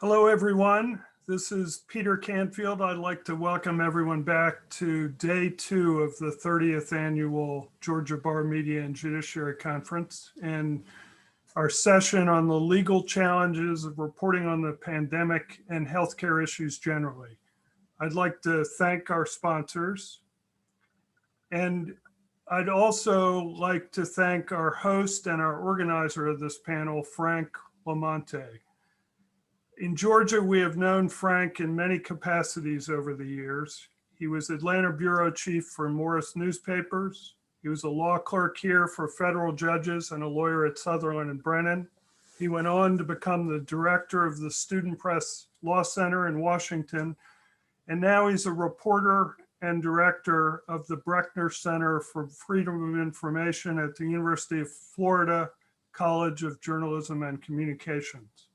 Hello, everyone. This is Peter Canfield. I'd like to welcome everyone back to day 2 of the 30th annual Georgia Bar Media and Judiciary Conference and our session on the legal challenges of reporting on the pandemic and healthcare issues generally. I'd like to thank our sponsors, and I'd also like to thank our host and our organizer of this panel, Frank LoMonte. In Georgia, we have known Frank in many capacities over the years. He was Atlanta bureau chief for Morris Newspapers. He was a law clerk here for federal judges and a lawyer at Sutherland and Brennan. He went on to become the director of the Student Press Law Center in Washington. And now he's a reporter and director of the Brechner Center for Freedom of Information at the University of Florida College of Journalism and Communications.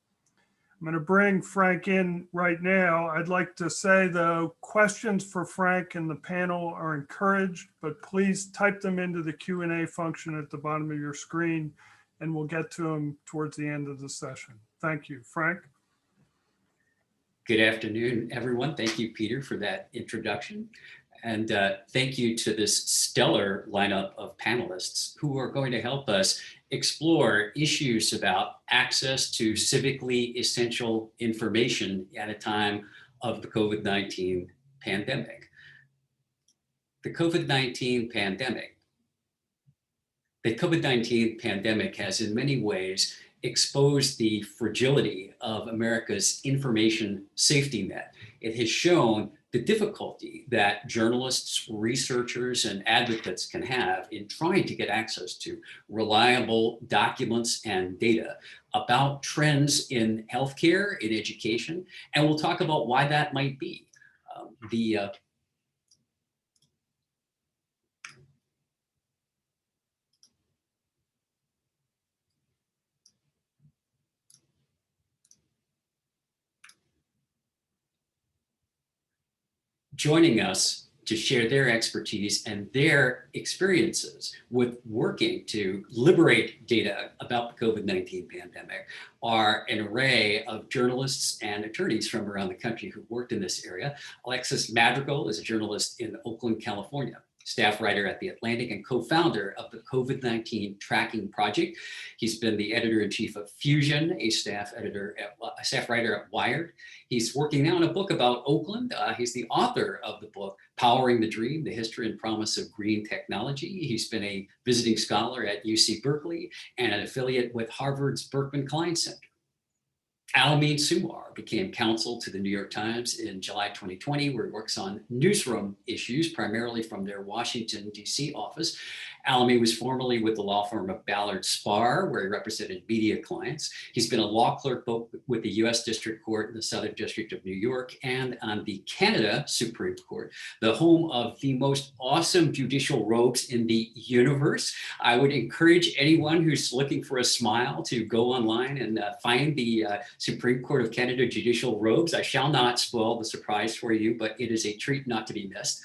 I'm going to bring Frank in right now. I'd like to say, though, questions for Frank and the panel are encouraged, but please type them into the Q&A function at the bottom of your screen, and we'll get to them towards the end of the session. Thank you. Frank? Good afternoon, everyone. Thank you, Peter, for that introduction. And thank you to this stellar lineup of panelists who are going to help us explore issues about access to civically essential information at a time of the COVID-19 pandemic. The COVID-19 pandemic has in many ways exposed the fragility of America's information safety net. It has shown the difficulty that journalists, researchers, and advocates can have in trying to get access to reliable documents and data about trends in healthcare, in education, and we'll talk about why that might be. Joining us to share their expertise and their experiences with working to liberate data about the COVID-19 pandemic are an array of journalists and attorneys from around the country who've worked in this area. Alexis Madrigal is a journalist in Oakland, California, staff writer at The Atlantic and co-founder of the COVID-19 Tracking Project. He's been the editor-in-chief of Fusion, a staff writer at Wired. He's working now on a book about Oakland. He's the author of the book, Powering the Dream, The History and Promise of Green Technology. He's been a visiting scholar at UC Berkeley and an affiliate with Harvard's Berkman Klein Center. Al-Amyn Sumar became counsel to the New York Times in July 2020, where he works on newsroom issues, primarily from their Washington, D.C. office. Al-Amyn was formerly with the law firm of Ballard Spahr, where he represented media clients. He's been a law clerk both with the U.S. District Court in the Southern District of New York and on the Canada Supreme Court, the home of the most awesome judicial robes in the universe. I would encourage anyone who's looking for a smile to go online and find the Supreme Court of Canada judicial robes. I shall not spoil the surprise for you, but it is a treat not to be missed.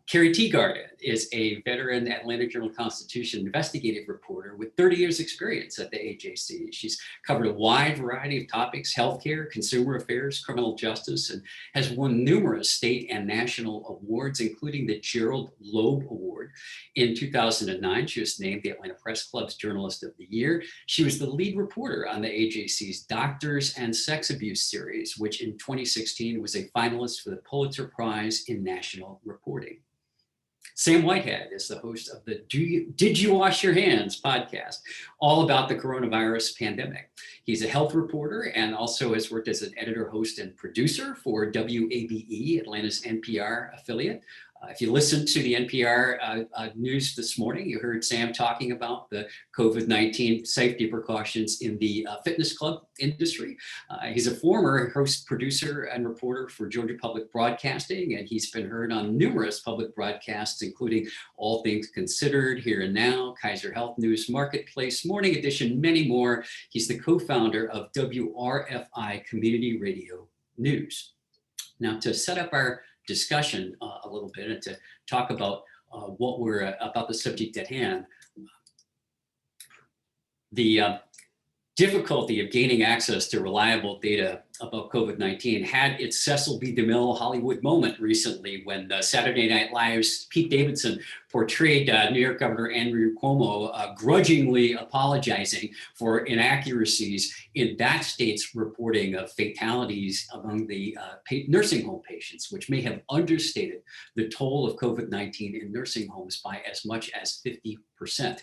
Carrie Tigard is a veteran Atlanta Journal-Constitution investigative reporter with 30 years experience at the AJC. She's covered a wide variety of topics: healthcare, consumer affairs, criminal justice, and has won numerous state and national awards, including the Gerald Loeb Award. In 2009, she was named the Atlanta Press Club's Journalist of the Year. She was the lead reporter on the AJC's Doctors and Sex Abuse series, which in 2016 was a finalist for the Pulitzer Prize in National Reporting. Sam Whitehead is the host of the Did You Wash Your Hands podcast, all about the coronavirus pandemic. He's a health reporter and also has worked as an editor, host, and producer for WABE, Atlanta's NPR affiliate. If you listened to the NPR news this morning, you heard Sam talking about the COVID-19 safety precautions in the fitness club industry. He's a former host, producer, and reporter for Georgia Public Broadcasting, and he's been heard on numerous public broadcasts, including All Things Considered, Here and Now, Kaiser Health News, Marketplace, Morning Edition, many more. He's the co-founder of WRFI Community Radio News. Now, to set up our discussion a little bit and to talk about about the subject at hand. The difficulty of gaining access to reliable data about COVID-19 had its Cecil B. DeMille Hollywood moment recently when Saturday Night Live's Pete Davidson portrayed New York Governor Andrew Cuomo grudgingly apologizing for inaccuracies in that state's reporting of fatalities among the nursing home patients, which may have understated the toll of COVID-19 in nursing homes by as much as 50%.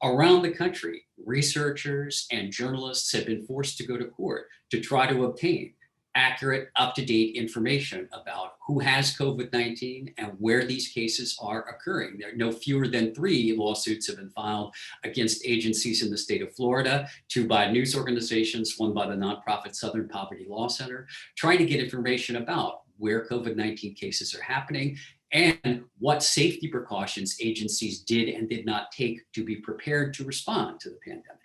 Around the country, researchers and journalists have been forced to go to court to try to obtain accurate, up-to-date information about who has COVID-19 and where these cases are occurring. There are no fewer than 3 lawsuits have been filed against agencies in the state of Florida, 2 by news organizations, 1 by the nonprofit Southern Poverty Law Center, trying to get information about where COVID-19 cases are happening and what safety precautions agencies did and did not take to be prepared to respond to the pandemic.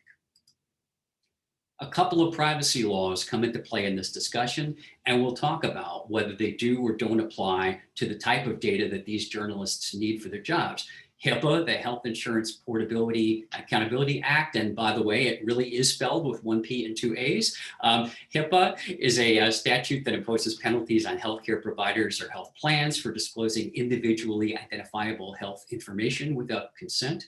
A couple of privacy laws come into play in this discussion, and we'll talk about whether they do or don't apply to the type of data that these journalists need for their jobs. Hipaa, the Health Insurance Portability Accountability Act, and by the way, it really is spelled with 1 P and 2 A's. Hipaa is a statute that imposes penalties on healthcare providers or health plans for disclosing individually identifiable health information without consent.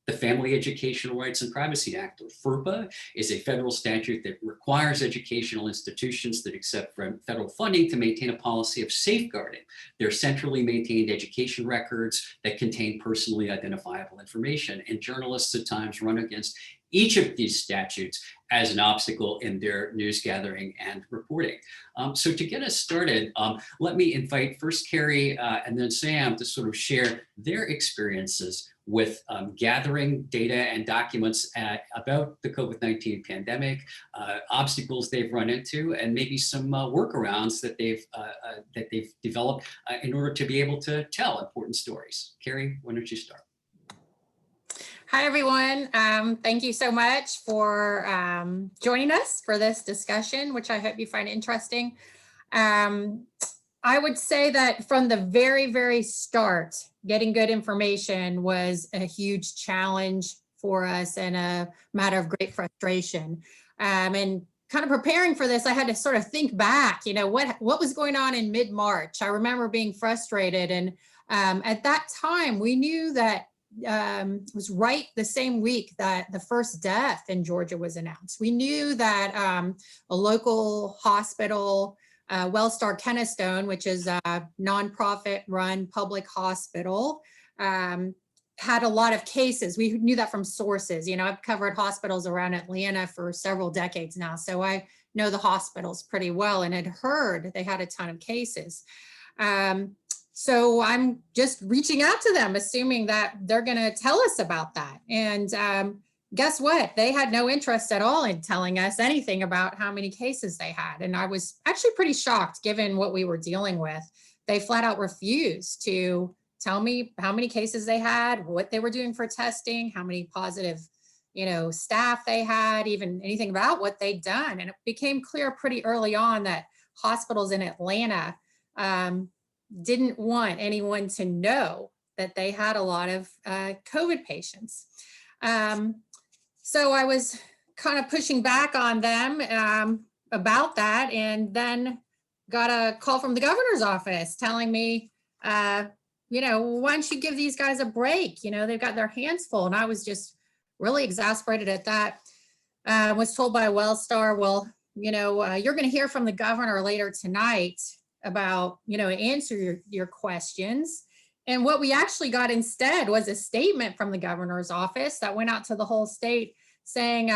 The Family Educational Rights and Privacy Act, or FERPA, is a federal statute that requires educational institutions that accept federal funding to maintain a policy of safeguarding their centrally maintained education records that contain personally identifiable information. And journalists at times run against each of these statutes as an obstacle in their news gathering and reporting. So to get us started, let me invite first Carrie and then Sam to sort of share their experiences with gathering data and documents about the COVID-19 pandemic, obstacles they've run into, and maybe some workarounds that they've developed in order to be able to tell important stories. Carrie, why don't you start? Hi, everyone. Thank you so much for joining us for this discussion, which I hope you find interesting. I would say that from the very, very start, getting good information was a huge challenge for us and a matter of great frustration. And kind of preparing for this, I had to sort of think back, you know, what was going on in mid-March. I remember being frustrated. And at that time, we knew that it was right the same week that the first death in Georgia was announced. We knew that a local hospital, Wellstar Kennestone, which is a nonprofit run public hospital, had a lot of cases. We knew that from sources. You know, I've covered hospitals around Atlanta for several decades now, so I know the hospitals pretty well and had heard they had a ton of cases. So I'm just reaching out to them, assuming that they're going to tell us about that. And guess what? They had no interest at all in telling us anything about how many cases they had. And I was actually pretty shocked given what we were dealing with. They flat out refused to tell me how many cases they had, what they were doing for testing, how many positive, you know, staff they had, even anything about what they'd done. And it became clear pretty early on that hospitals in Atlanta didn't want anyone to know that they had a lot of COVID patients. So I was kind of pushing back on them about that, and then got a call from the governor's office telling me, you know, why don't you give these guys a break? You know, they've got their hands full. And I was just really exasperated at that. Was told by Wellstar, well, you know, you're going to hear from the governor later tonight about, you know, answer your questions. And what we actually got instead was a statement from the governor's office that went out to the whole state saying,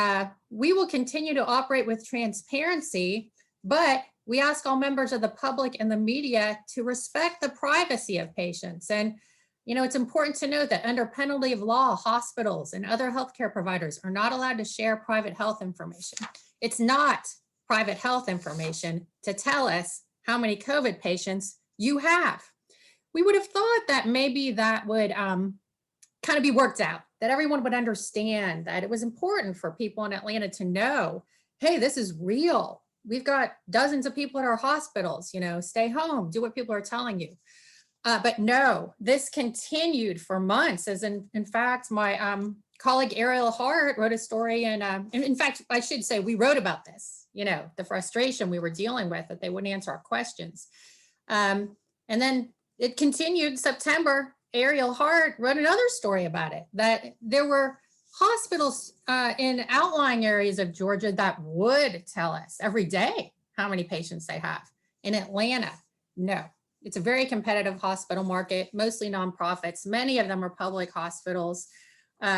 we will continue to operate with transparency, but we ask all members of the public and the media to respect the privacy of patients. And, you know, it's important to note that under penalty of law, hospitals and other healthcare providers are not allowed to share private health information. It's not private health information to tell us how many COVID patients you have. We would have thought that maybe that would kind of be worked out, that everyone would understand that it was important for people in Atlanta to know, hey, this is real. We've got dozens of people at our hospitals, you know, stay home, do what people are telling you. But no, this continued for months, as in fact, my colleague Ariel Hart wrote a story, and in fact, I should say we wrote about this, the frustration we were dealing with, that they wouldn't answer our questions. And then it continued September. Ariel Hart wrote another story about it, that there were hospitals in outlying areas of Georgia that would tell us every day how many patients they have. In Atlanta, no. It's a very competitive hospital market, mostly nonprofits. Many of them are public hospitals.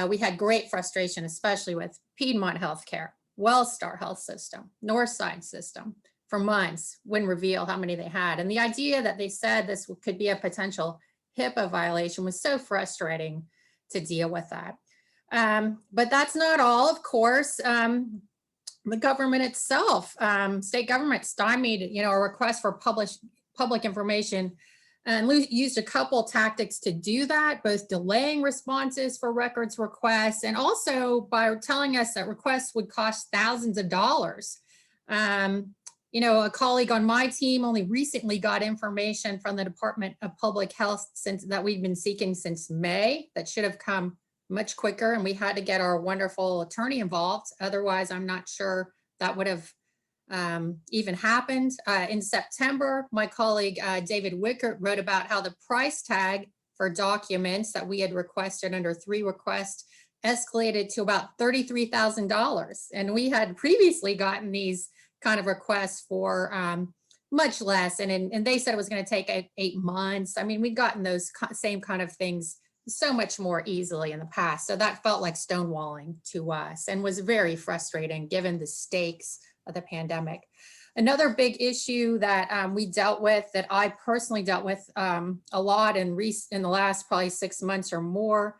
We had great frustration, especially with Piedmont Healthcare, Wellstar Health System, Northside System, for months, wouldn't reveal how many they had. And the idea that they said this could be a potential Hipaa violation was so frustrating to deal with that. But that's not all, of course. The government itself, state government stymied, a request for public information, and used a couple tactics to do that, both delaying responses for records requests and also by telling us that requests would cost thousands of dollars. A colleague on my team only recently got information from the Department of Public Health that we've been seeking since May. That should have come much quicker, and we had to get our wonderful attorney involved. Otherwise, I'm not sure that would have even happened. In September, my colleague David Wickert wrote about how the price tag for documents that we had requested under 3 requests escalated to about $33,000. And we had previously gotten these kind of requests for much less. And they said it was going to take 8 months. I mean, we'd gotten those same kind of things so much more easily in the past. So that felt like stonewalling to us and was very frustrating given the stakes of the pandemic. Another big issue that we dealt with, that I personally dealt with a lot in the last probably 6 months or more,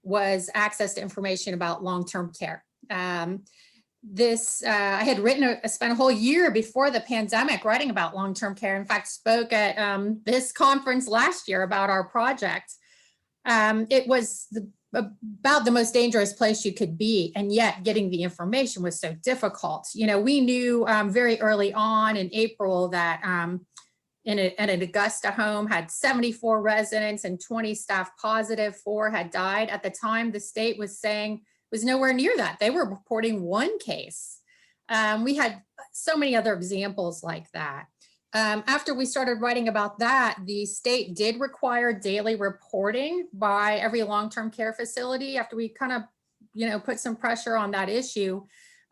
was access to information about long-term care. I had spent a whole year before the pandemic writing about long-term care. In fact, spoke at this conference last year about our project. It was about the most dangerous place you could be, and yet getting the information was so difficult. We knew very early on in April that an Augusta home had 74 residents and 20 staff positive, 4 had died. At the time, the state was saying was nowhere near that. They were reporting 1 case. We had so many other examples like that. After we started writing about that, the state did require daily reporting by every long-term care facility after we kind of, put some pressure on that issue.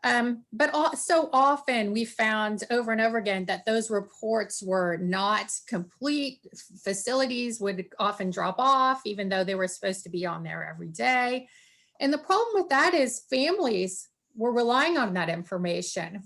But so often we found over and over again that those reports were not complete. Facilities would often drop off, even though they were supposed to be on there every day. And the problem with that is families were relying on that information.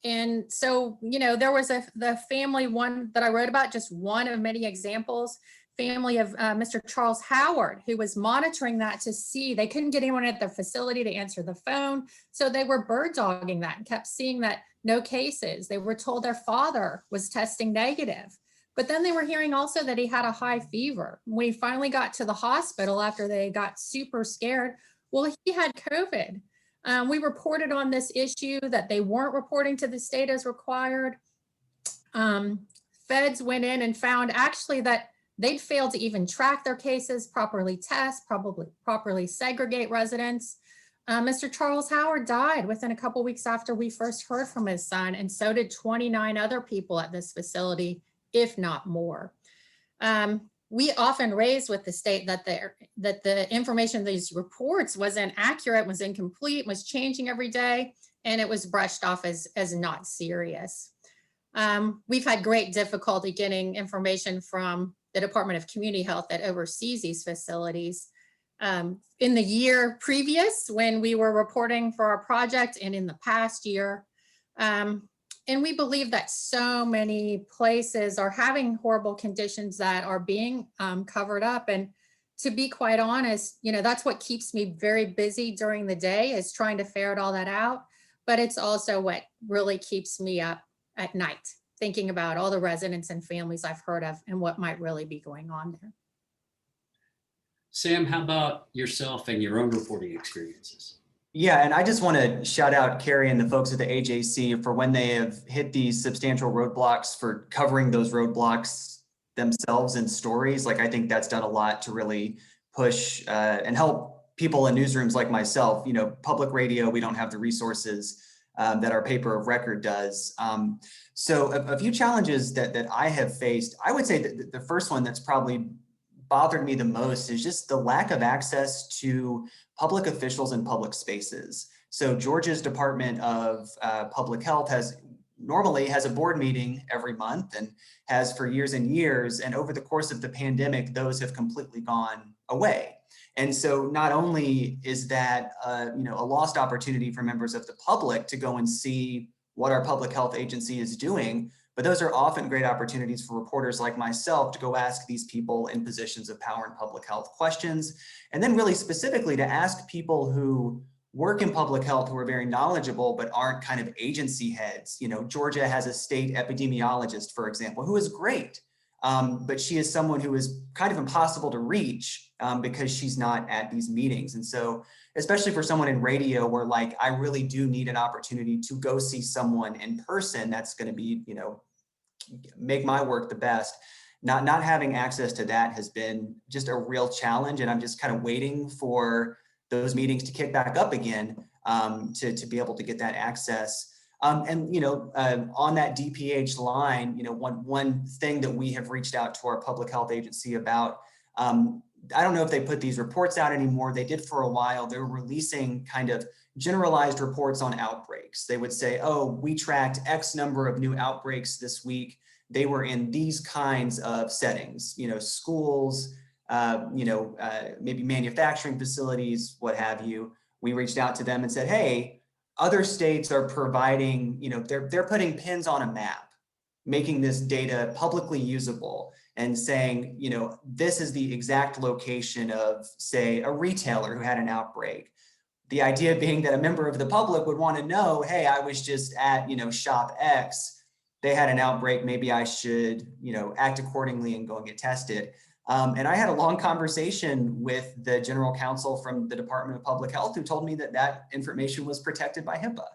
And so, there was the family one that I wrote about, just one of many examples, family of Mr. Charles Howard, who was monitoring that to see, they couldn't get anyone at the facility to answer the phone. So they were bird dogging that and kept seeing that no cases. They were told their father was testing negative, but then they were hearing also that he had a high fever. When he finally got to the hospital after they got super scared, well, he had COVID. We reported on this issue that they weren't reporting to the state as required. Feds went in and found actually that they'd failed to even track their cases, properly test, properly segregate residents. Mr. Charles Howard died within a couple weeks after we first heard from his son, and so did 29 other people at this facility, if not more. We often raised with the state that the information in these reports wasn't accurate, was incomplete, was changing every day, and it was brushed off as not serious. We've had great difficulty getting information from the Department of Community Health that oversees these facilities. In the year previous, when we were reporting for our project, and in the past year, and we believe that so many places are having horrible conditions that are being covered up. And to be quite honest, that's what keeps me very busy during the day, is trying to ferret all that out. But it's also what really keeps me up at night, thinking about all the residents and families I've heard of and what might really be going on there. Sam, how about yourself and your own reporting experiences? Yeah, and I just want to shout out Carrie and the folks at the AJC for when they have hit these substantial roadblocks, for covering those roadblocks themselves in stories. Like, I think that's done a lot to really push and help people in newsrooms like myself, public radio, we don't have the resources that our paper of record does. So a few challenges that I have faced, I would say that the first one that's probably bothered me the most is just the lack of access to public officials in public spaces. So Georgia's Department of Public Health normally has a board meeting every month and has for years and years. And over the course of the pandemic, those have completely gone away. And so not only is that a lost opportunity for members of the public to go and see what our public health agency is doing, but those are often great opportunities for reporters like myself to go ask these people in positions of power in public health questions. And then really specifically to ask people who work in public health who are very knowledgeable, but aren't kind of agency heads. Georgia has a state epidemiologist, for example, who is great. But she is someone who is kind of impossible to reach because she's not at these meetings. And so, especially for someone in radio where like, I really do need an opportunity to go see someone in person, that's going to be, make my work the best. Not having access to that has been just a real challenge. And I'm just kind of waiting for those meetings to kick back up again to be able to get that access. On that DPH line, one thing that we have reached out to our public health agency about, I don't know if they put these reports out anymore. They did for a while. They were releasing kind of generalized reports on outbreaks. They would say, oh, we tracked X number of new outbreaks this week. They were in these kinds of settings, schools, maybe manufacturing facilities, what have you. We reached out to them and said, hey, other states are providing, they're putting pins on a map, making this data publicly usable and saying, this is the exact location of, say, a retailer who had an outbreak. The idea being that a member of the public would want to know, hey, I was just at, shop X. They had an outbreak. Maybe I should, act accordingly and go and get tested. And I had a long conversation with the general counsel from the Department of Public Health who told me that information was protected by HIPAA.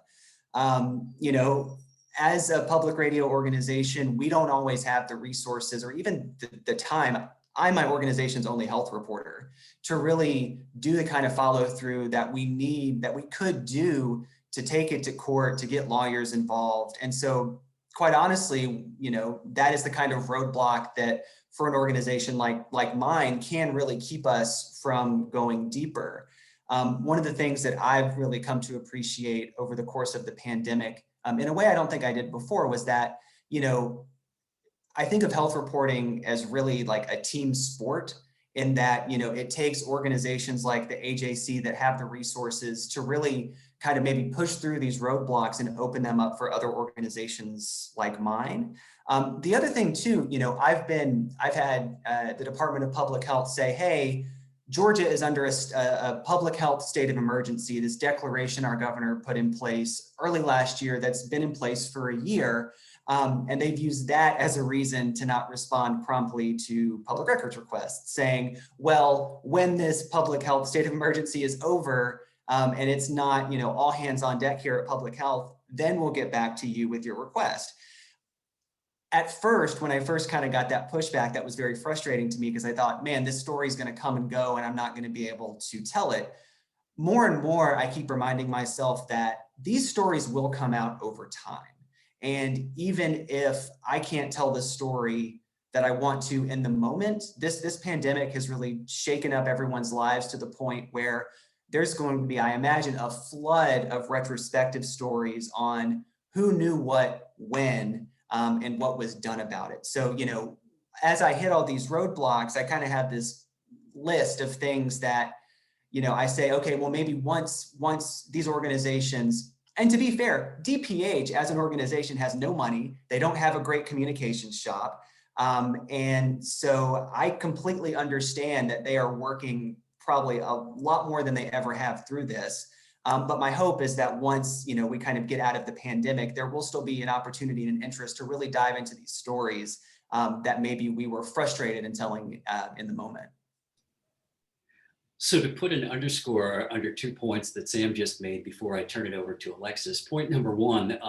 As a public radio organization, we don't always have the resources or even the time. I'm my organization's only health reporter to really do the kind of follow through that we need, that we could do to take it to court, to get lawyers involved. And so quite honestly, that is the kind of roadblock that for an organization like mine can really keep us from going deeper. One of the things that I've really come to appreciate over the course of the pandemic, in a way I don't think I did before, was that, I think of health reporting as really like a team sport in that, it takes organizations like the AJC that have the resources to really kind of maybe push through these roadblocks and open them up for other organizations like mine. The other thing too, I've had the Department of Public Health say, hey, Georgia is under a public health state of emergency. This declaration our governor put in place early last year that's been in place for a year. And they've used that as a reason to not respond promptly to public records requests, saying, well, when this public health state of emergency is over and it's not, all hands on deck here at Public Health, then we'll get back to you with your request. At first, when I first kind of got that pushback, that was very frustrating to me because I thought, man, this story is going to come and go and I'm not going to be able to tell it. More and more, I keep reminding myself that these stories will come out over time. And even if I can't tell the story that I want to in the moment, this pandemic has really shaken up everyone's lives to the point where there's going to be, I imagine, a flood of retrospective stories on who knew what, when, and what was done about it. So, as I hit all these roadblocks, I kind of have this list of things that, I say, okay, well, maybe once these organizations, and to be fair, DPH as an organization has no money. They don't have a great communications shop. And so I completely understand that they are working probably a lot more than they ever have through this. But my hope is that once, we kind of get out of the pandemic, there will still be an opportunity and an interest to really dive into these stories that maybe we were frustrated in telling in the moment. So to put an underscore under 2 points that Sam just made before I turn it over to Alexis, point number one,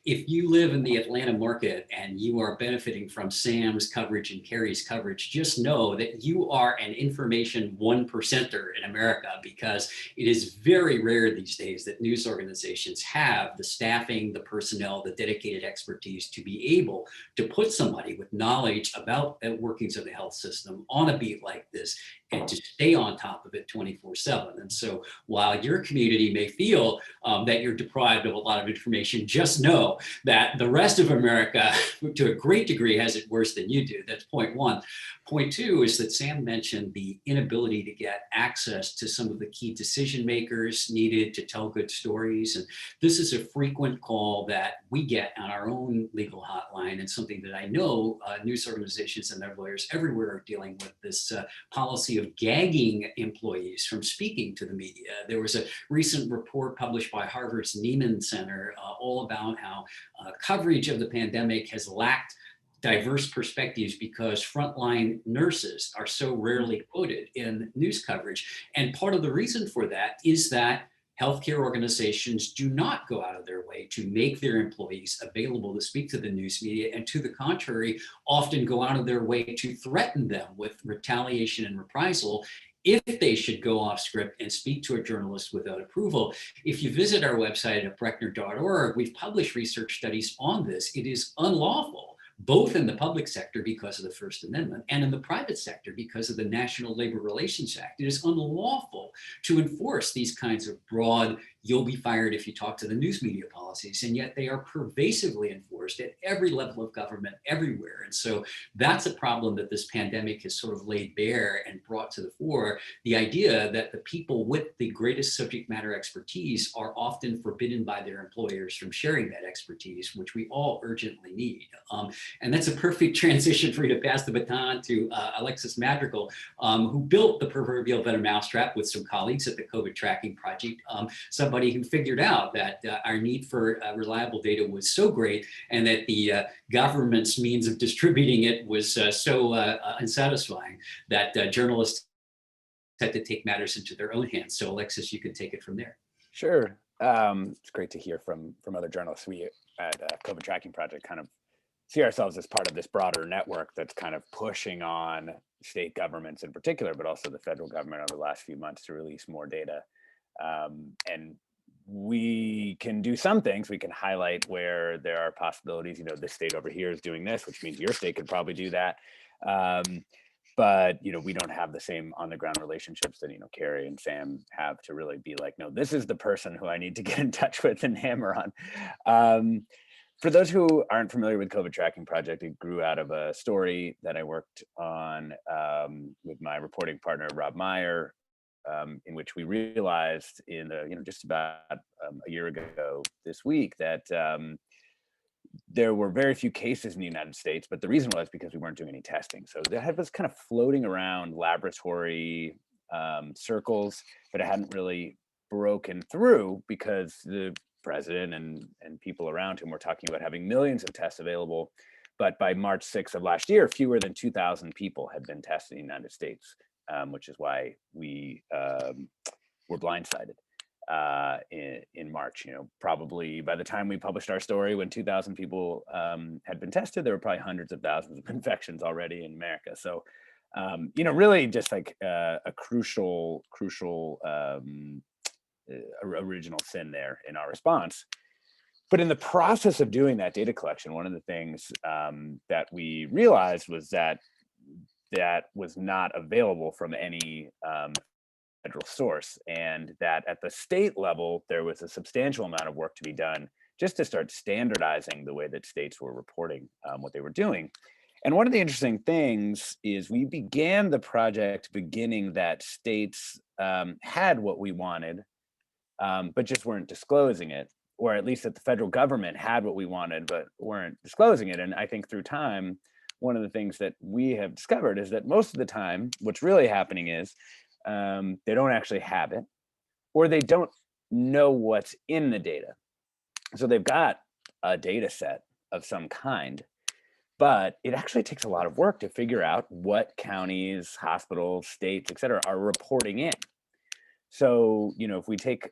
if you live in the Atlanta market and you are benefiting from Sam's coverage and Carrie's coverage, just know that you are an information 1%er in America, because it is very rare these days that news organizations have the staffing, the personnel, the dedicated expertise to be able to put somebody with knowledge about the workings of the health system on a beat like this and to stay on top of it 24/7. And so while your community may feel that you're deprived of a lot of information, just know that the rest of America, to a great degree, has it worse than you do. That's point one. Point two is that Sam mentioned the inability to get access to some of the key decision makers needed to tell good stories. And this is a frequent call that we get on our own legal hotline, and something that I know news organizations and their lawyers everywhere are dealing with, this policy of gagging employees from speaking to the media. There was a recent report published by Harvard's Nieman Center all about how coverage of the pandemic has lacked diverse perspectives because frontline nurses are so rarely quoted in news coverage. And part of the reason for that is that healthcare organizations do not go out of their way to make their employees available to speak to the news media, and to the contrary, often go out of their way to threaten them with retaliation and reprisal if they should go off script and speak to a journalist without approval. If you visit our website at brechner.org, we've published research studies on this. It is unlawful, both in the public sector because of the First Amendment and in the private sector because of the National Labor Relations Act. It is unlawful to enforce these kinds of broad, you'll be fired if you talk to the news media policies, and yet they are pervasively enforced at every level of government everywhere. And so that's a problem that this pandemic has sort of laid bare and brought to the fore, the idea that the people with the greatest subject matter expertise are often forbidden by their employers from sharing that expertise, which we all urgently need. And that's a perfect transition for you to pass the baton to Alexis Madrigal, who built the proverbial venom mousetrap with some colleagues at the COVID Tracking Project. Somebody who figured out that our need for reliable data was so great, and that the government's means of distributing it was so unsatisfying, that journalists had to take matters into their own hands. So Alexis, you can take it from there. Sure. It's great to hear from other journalists. We at COVID Tracking Project kind of see ourselves as part of this broader network that's kind of pushing on state governments in particular, but also the federal government over the last few months to release more data. And we can do some things. We can highlight where there are possibilities. You know, this state over here is doing this, which means your state could probably do that. But, you know, we don't have the same on the ground relationships that, you know, Carrie and Sam have to really be like, no, this is the person who I need to get in touch with and hammer on. For those who aren't familiar with COVID Tracking Project, it grew out of a story that I worked on with my reporting partner, Rob Meyer, in which we realized in just about a year ago this week that there were very few cases in the United States, but the reason was because we weren't doing any testing. So that was kind of floating around laboratory circles, but it hadn't really broken through because the president and people around him were talking about having millions of tests available. But by March 6th of last year, fewer than 2,000 people had been tested in the United States, which is why we were blindsided in March. You know, probably by the time we published our story, when 2,000 people had been tested, there were probably hundreds of thousands of infections already in America. So, you know, really just like a crucial original sin there in our response. But in the process of doing that data collection, one of the things that we realized was that was not available from any federal source, and that at the state level, there was a substantial amount of work to be done just to start standardizing the way that states were reporting what they were doing. And one of the interesting things is we began the project beginning that states had what we wanted, but just weren't disclosing it, or at least that the federal government had what we wanted, but weren't disclosing it. And I think through time, one of the things that we have discovered is that most of the time, what's really happening is they don't actually have it, or they don't know what's in the data. So they've got a data set of some kind, but it actually takes a lot of work to figure out what counties, hospitals, states, et cetera, are reporting in. So, if we take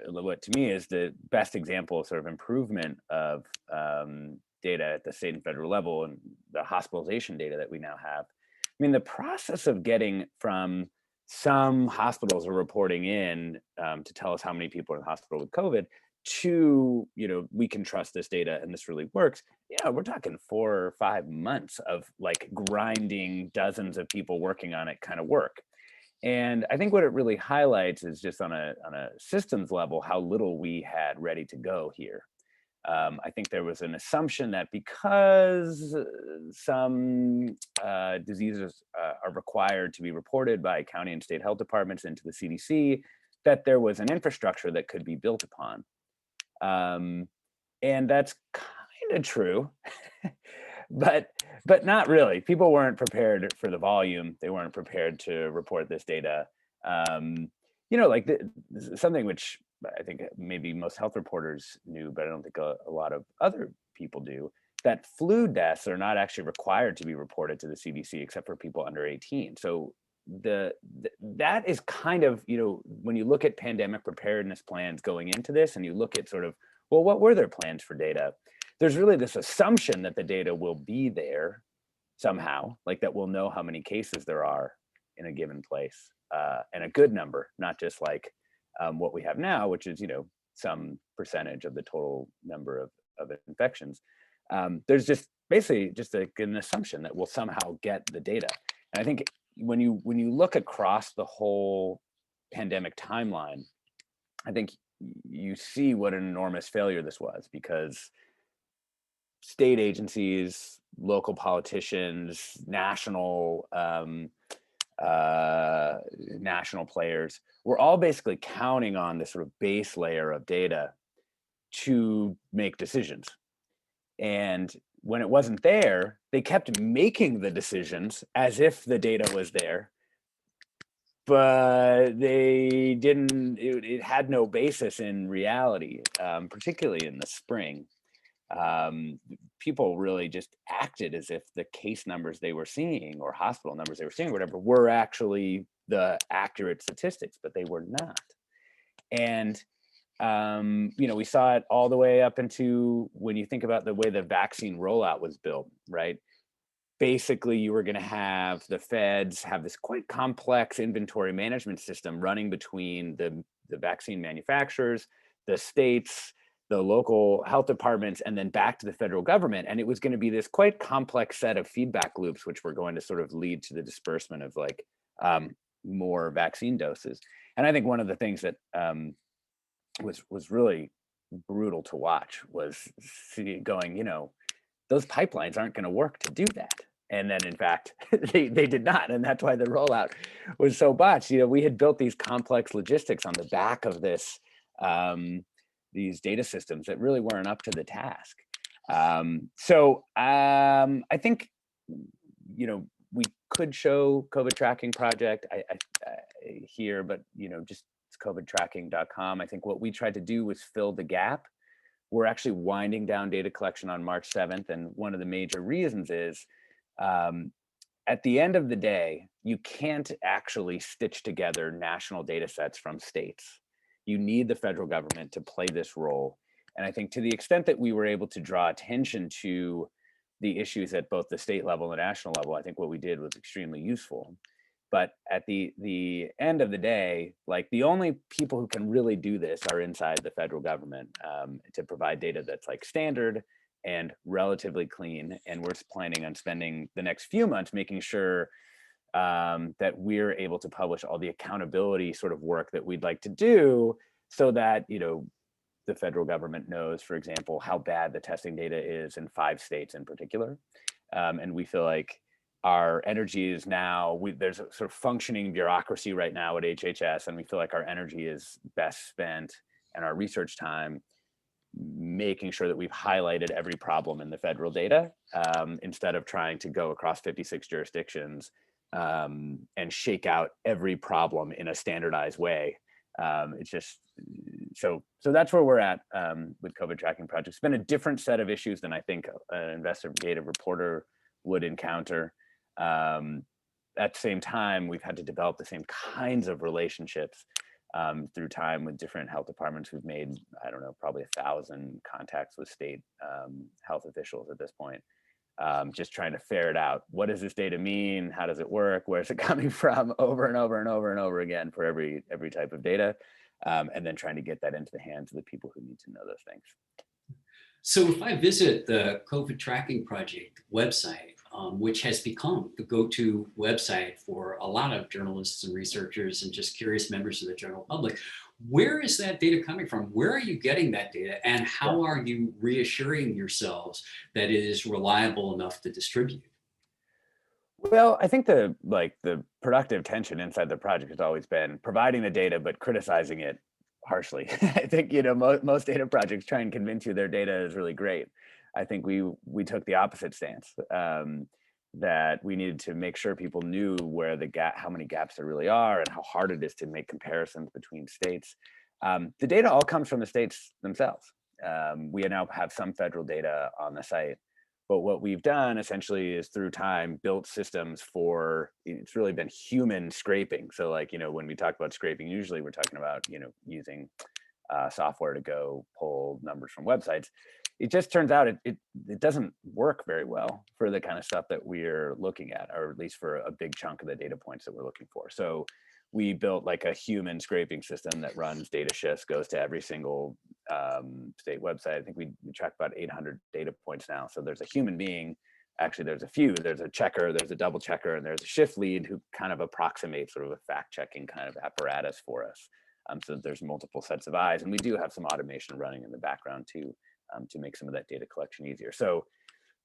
what to me is the best example of sort of improvement of data at the state and federal level and the hospitalization data that we now have. I mean, the process of getting from some hospitals are reporting in to tell us how many people are in the hospital with COVID to, we can trust this data and this really works. We're talking 4 or 5 months of like grinding dozens of people working on it kind of work. And I think what it really highlights is just on a systems level, how little we had ready to go here. I think there was an assumption that because some diseases are required to be reported by county and state health departments into the CDC, that there was an infrastructure that could be built upon. And that's kind of true, but not really. People weren't prepared for the volume. They weren't prepared to report this data. Something which I think maybe most health reporters knew, but I don't think a lot of other people do, that flu deaths are not actually required to be reported to the CDC except for people under 18. So that is kind of, when you look at pandemic preparedness plans going into this and you look at sort of, well, what were their plans for data? There's really this assumption that the data will be there somehow, like that we'll know how many cases there are in a given place, and a good number, not just like what we have now, which is, some percentage of the total number of infections. There's just basically just an assumption that we'll somehow get the data. And I think when you look across the whole pandemic timeline, I think you see what an enormous failure this was, because state agencies, local politicians, national players were all basically counting on this sort of base layer of data to make decisions. And when it wasn't there, they kept making the decisions as if the data was there, but they didn't, it had no basis in reality, particularly in the spring. People really just acted as if the case numbers they were seeing or hospital numbers they were seeing, or whatever, were actually the accurate statistics, but they were not. And we saw it all the way up into when you think about the way the vaccine rollout was built, right? Basically, you were going to have the feds have this quite complex inventory management system running between the vaccine manufacturers, the states, the local health departments, and then back to the federal government. And it was going to be this quite complex set of feedback loops, which were going to sort of lead to the disbursement of like more vaccine doses. And I think one of the things that was really brutal to watch was going, those pipelines aren't going to work to do that. And then in fact, they did not. And that's why the rollout was so botched. We had built these complex logistics on the back of this, these data systems that really weren't up to the task. So I think, we could show COVID tracking project here, but, just it's covidtracking.com. I think what we tried to do was fill the gap. We're actually winding down data collection on March 7th. And one of the major reasons is at the end of the day, you can't actually stitch together national data sets from states. You need the federal government to play this role. And I think to the extent that we were able to draw attention to the issues at both the state level and national level, I think what we did was extremely useful. But at the end of the day, like the only people who can really do this are inside the federal government to provide data that's like standard and relatively clean. And we're planning on spending the next few months making sure that we're able to publish all the accountability sort of work that we'd like to do, so that the federal government knows, for example, how bad the testing data is in 5 states in particular. And we feel like our energy is now, there's a sort of functioning bureaucracy right now at HHS, and we feel like our energy is best spent and our research time making sure that we've highlighted every problem in the federal data, instead of trying to go across 56 jurisdictions and shake out every problem in a standardized way. It's just, so that's where we're at with COVID tracking project. It's been a different set of issues than I think an investigative reporter would encounter. At the same time, we've had to develop the same kinds of relationships through time with different health departments. We've made, I don't know, probably 1,000 contacts with state health officials at this point, just trying to ferret out, what does this data mean? How does it work? Where's it coming from? Over and over and over and over again for every type of data. And then trying to get that into the hands of the people who need to know those things. So if I visit the COVID Tracking Project website, which has become the go-to website for a lot of journalists and researchers and just curious members of the general public, where is that data coming from? Where are you getting that data? And how are you reassuring yourselves that it is reliable enough to distribute? Well, I think the productive tension inside the project has always been providing the data, but criticizing it harshly. I think, most data projects try and convince you their data is really great. I think we took the opposite stance, that we needed to make sure people knew where how many gaps there really are and how hard it is to make comparisons between states. The data all comes from the states themselves. We now have some federal data on the site, but what we've done essentially is through time built systems for, it's really been human scraping. So when we talk about scraping, usually we're talking about, using software to go pull numbers from websites. It just turns out it doesn't work very well for the kind of stuff that we're looking at, or at least for a big chunk of the data points that we're looking for. So we built like a human scraping system that runs data shifts, goes to every single state website. I think we track about 800 data points now. So there's a human being, actually there's a few, there's a checker, there's a double checker, and there's a shift lead who kind of approximates sort of a fact checking kind of apparatus for us. So there's multiple sets of eyes, and we do have some automation running in the background too, to make some of that data collection easier. So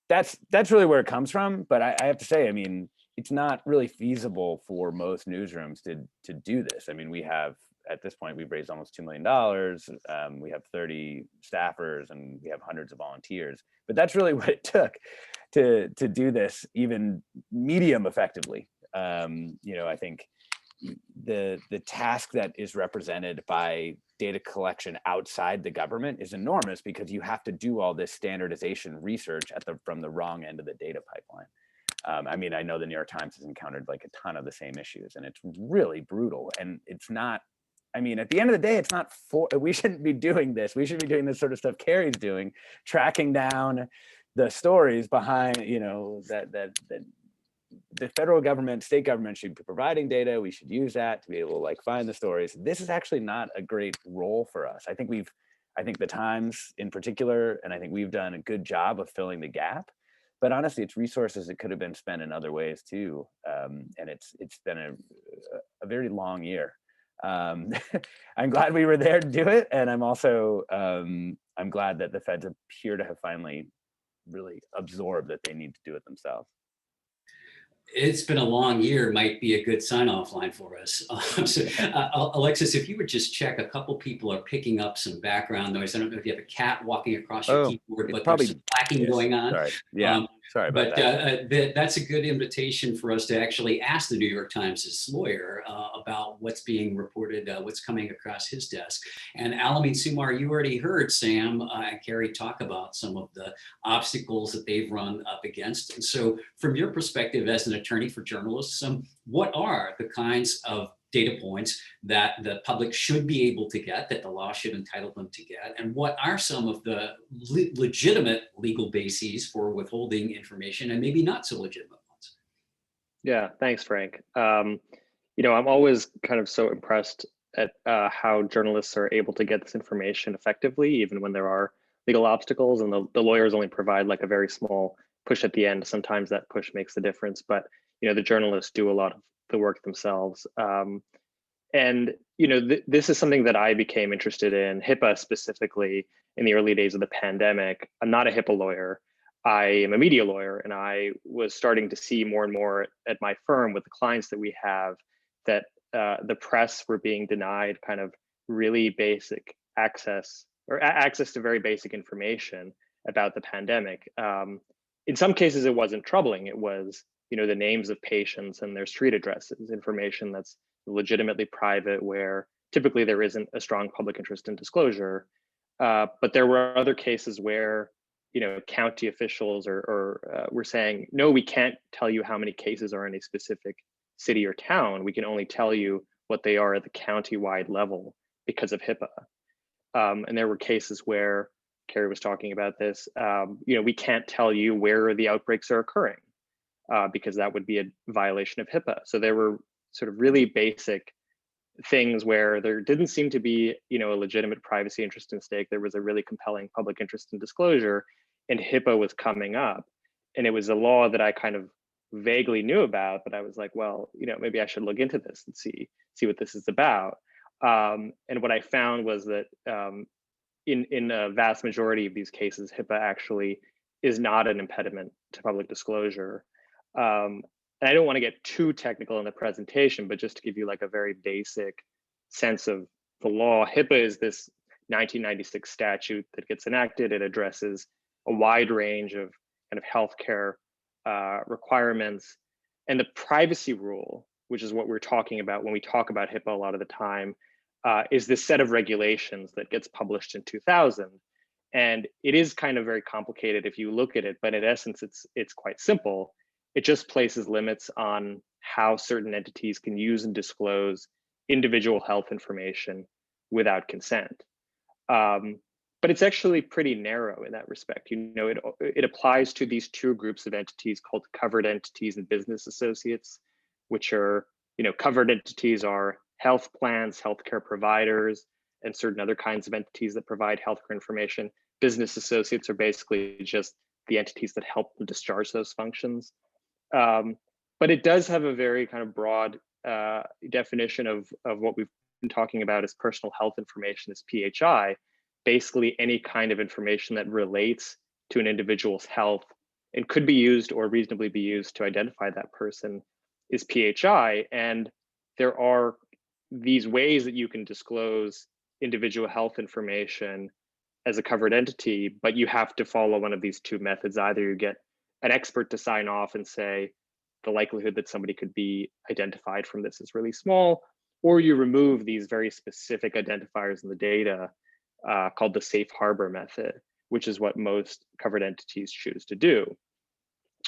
that's really where it comes from. But I have to say, I mean, it's not really feasible for most newsrooms to do this. I mean, we have, at this point, we've raised almost $2 million. We have 30 staffers and we have hundreds of volunteers. But that's really what it took to do this even medium effectively. I think the task that is represented by data collection outside the government is enormous, because you have to do all this standardization research from the wrong end of the data pipeline. I mean, I know the New York Times has encountered like a ton of the same issues, and it's really brutal. And it's not, I mean, at the end of the day, it's not we shouldn't be doing this. We should be doing this sort of stuff Carrie's doing, tracking down the stories behind, that the federal government, state government should be providing data. We should use that to be able to find the stories. This is actually not a great role for us. I think the Times in particular, and I think we've done a good job of filling the gap. But honestly, it's resources that could have been spent in other ways too. And it's been a very long year. I'm glad we were there to do it. And I'm also, I'm glad that the feds appear to have finally really absorbed that they need to do it themselves. It's been a long year might be a good sign-off line for us. Alexis, if you would just check, a couple people are picking up some background noise. I don't know if you have a cat walking across your keyboard, but there's some clacking going on. Sorry. Yeah. Sorry about that. That's a good invitation for us to actually ask the New York Times' lawyer about what's being reported, what's coming across his desk. And Al-Amyn, Sumar, you already heard Sam and Carrie talk about some of the obstacles that they've run up against. And so from your perspective as an attorney for journalists, what are the kinds of data points that the public should be able to get, that the law should entitle them to get? And what are some of the legitimate legal bases for withholding information and maybe not so legitimate ones? Yeah, thanks, Frank. I'm always kind of so impressed at how journalists are able to get this information effectively, even when there are legal obstacles, and the lawyers only provide like a very small push at the end. Sometimes that push makes the difference, but the journalists do a lot of the work themselves. This is something that I became interested in, Hipaa specifically, in the early days of the pandemic. I'm not a Hipaa lawyer. I am a media lawyer, and I was starting to see more and more at my firm with the clients that we have that the press were being denied kind of really basic access, or access to very basic information about the pandemic. In some cases, it wasn't troubling. It was the names of patients and their street addresses, information that's legitimately private, where typically there isn't a strong public interest in disclosure. But there were other cases where, county officials were saying, no, we can't tell you how many cases are in a specific city or town. We can only tell you what they are at the county-wide level because of HIPAA. And there were cases where Carrie was talking about this. We can't tell you where the outbreaks are occurring because that would be a violation of HIPAA. So there were sort of really basic things where there didn't seem to be, a legitimate privacy interest in stake. There was a really compelling public interest in disclosure, and HIPAA was coming up. And it was a law that I kind of vaguely knew about, but I was like, well, maybe I should look into this and see what this is about. And what I found was that in a vast majority of these cases, HIPAA actually is not an impediment to public disclosure. And I don't want to get too technical in the presentation, but just to give you like a very basic sense of the law, HIPAA is this 1996 statute that gets enacted. It addresses a wide range of kind of healthcare requirements. And the privacy rule, which is what we're talking about when we talk about HIPAA a lot of the time, is this set of regulations that gets published in 2000. And it is kind of very complicated if you look at it, but in essence, it's quite simple. It just places limits on how certain entities can use and disclose individual health information without consent. But it's actually pretty narrow in that respect. It applies to these two groups of entities called covered entities and business associates, which are, covered entities are health plans, healthcare providers, and certain other kinds of entities that provide healthcare information. Business associates are basically just the entities that help them discharge those functions. But it does have a very kind of broad definition of what we've been talking about as personal health information as PHI. Basically, any kind of information that relates to an individual's health and could be used or reasonably be used to identify that person is PHI. And there are these ways that you can disclose individual health information as a covered entity, but you have to follow one of these two methods. Either you get an expert to sign off and say the likelihood that somebody could be identified from this is really small, or you remove these very specific identifiers in the data called the safe harbor method, which is what most covered entities choose to do.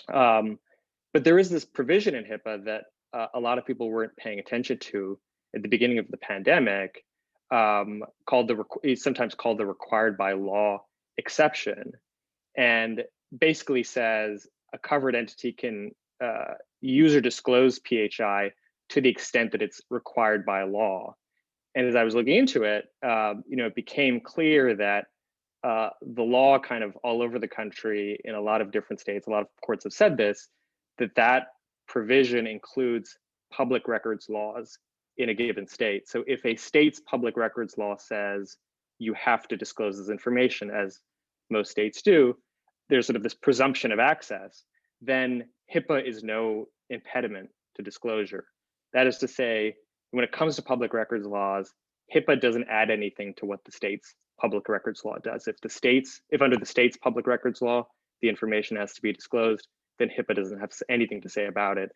But there is this provision in HIPAA that a lot of people weren't paying attention to at the beginning of the pandemic, sometimes called the required by law exception, and basically says a covered entity can use or disclose PHI to the extent that it's required by law. And as I was looking into it, it became clear that the law kind of all over the country in a lot of different states, a lot of courts have said this, that provision includes public records laws in a given state. So if a state's public records law says you have to disclose this information, as most states do, there's sort of this presumption of access, then HIPAA is no impediment to disclosure. That is to say, when it comes to public records laws, HIPAA doesn't add anything to what the state's public records law does. If under the state's public records law, the information has to be disclosed, then HIPAA doesn't have anything to say about it.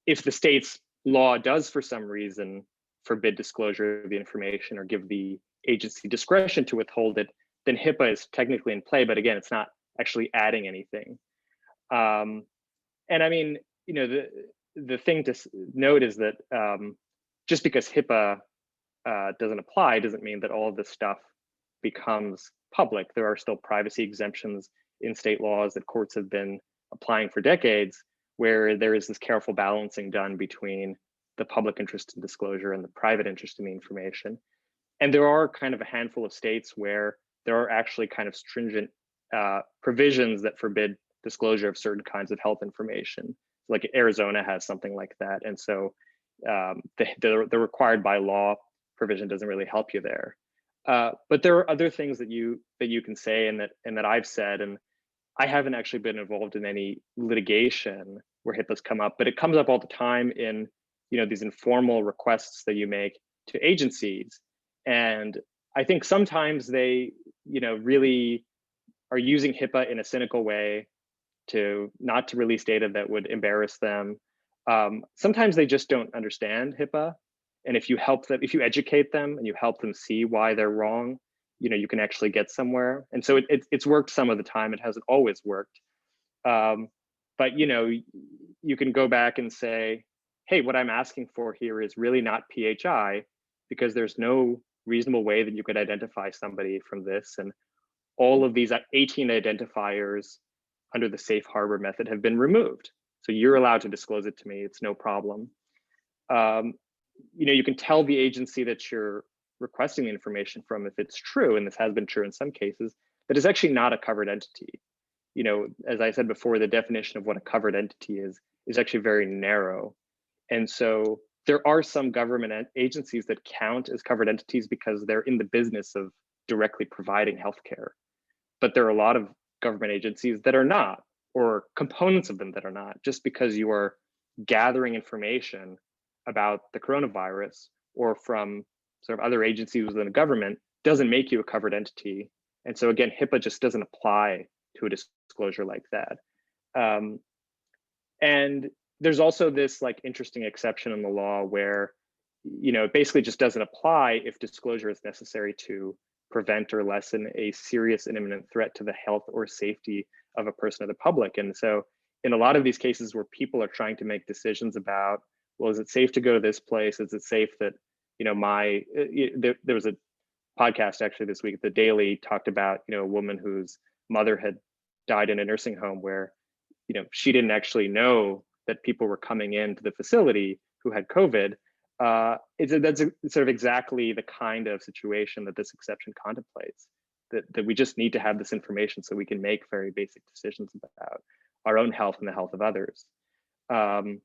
If the state's law does, for some reason, forbid disclosure of the information or give the agency discretion to withhold it, then HIPAA is technically in play, but again, it's not actually adding anything. And I mean, the thing to note is that just because HIPAA doesn't apply doesn't mean that all of this stuff becomes public. There are still privacy exemptions in state laws that courts have been applying for decades, where there is this careful balancing done between the public interest in disclosure and the private interest in the information. And there are kind of a handful of states where there are actually kind of stringent provisions that forbid disclosure of certain kinds of health information. Like Arizona has something like that. And so the required by law provision doesn't really help you there. But there are other things that you can say and that I've said, and I haven't actually been involved in any litigation where HIPAA's come up, but it comes up all the time in these informal requests that you make to agencies. And I think sometimes they really are using HIPAA in a cynical way not to release data that would embarrass them. Sometimes they just don't understand HIPAA. And if you educate them and you help them see why they're wrong, you can actually get somewhere. And so it's worked some of the time. It hasn't always worked. But you can go back and say, hey, what I'm asking for here is really not PHI, because there's no reasonable way that you could identify somebody from this. And all of these 18 identifiers under the safe harbor method have been removed. So you're allowed to disclose it to me, it's no problem. You can tell the agency that you're requesting the information from, if it's true, and this has been true in some cases, that it's actually not a covered entity. As I said before, the definition of what a covered entity is actually very narrow. And so there are some government agencies that count as covered entities because they're in the business of directly providing healthcare. But there are a lot of government agencies that are not, or components of them that are not. Just because you are gathering information about the coronavirus or from sort of other agencies within the government doesn't make you a covered entity. And so again, HIPAA just doesn't apply to a disclosure like that. And there's also this interesting exception in the law where, it basically just doesn't apply if disclosure is necessary to prevent or lessen a serious and imminent threat to the health or safety of a person or the public. And so in a lot of these cases where people are trying to make decisions about, well, is it safe to go to this place? Is it safe that, there was a podcast actually this week, The Daily, talked about, a woman whose mother had died in a nursing home where, she didn't actually know that people were coming into the facility who had COVID. That's sort of exactly the kind of situation that this exception contemplates, that we just need to have this information so we can make very basic decisions about our own health and the health of others. And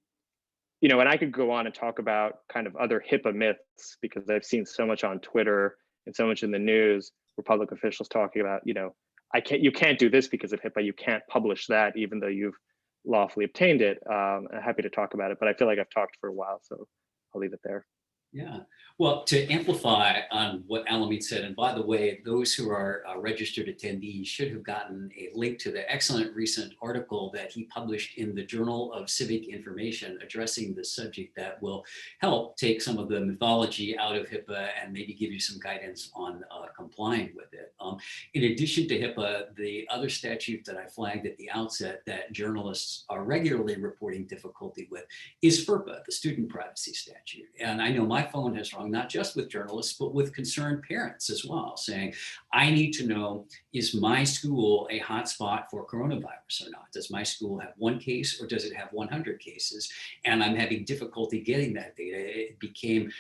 I could go on and talk about kind of other HIPAA myths, because I've seen so much on Twitter and so much in the news where public officials talking about, you can't do this because of HIPAA, you can't publish that even though you've lawfully obtained it. I'm happy to talk about it, but I feel like I've talked for a while, so I'll leave it there. Yeah, well, to amplify on what Al-Amyn said, and by the way, those who are registered attendees should have gotten a link to the excellent recent article that he published in the Journal of Civic Information addressing this subject that will help take some of the mythology out of HIPAA and maybe give you some guidance on complying with it. In addition to HIPAA, the other statute that I flagged at the outset that journalists are regularly reporting difficulty with is Ferpa, the Student Privacy Statute. And I know my phone has rung not just with journalists, but with concerned parents as well, saying, I need to know, is my school a hotspot for coronavirus or not? Does my school have one case or does it have 100 cases? And I'm having difficulty getting that data. It became,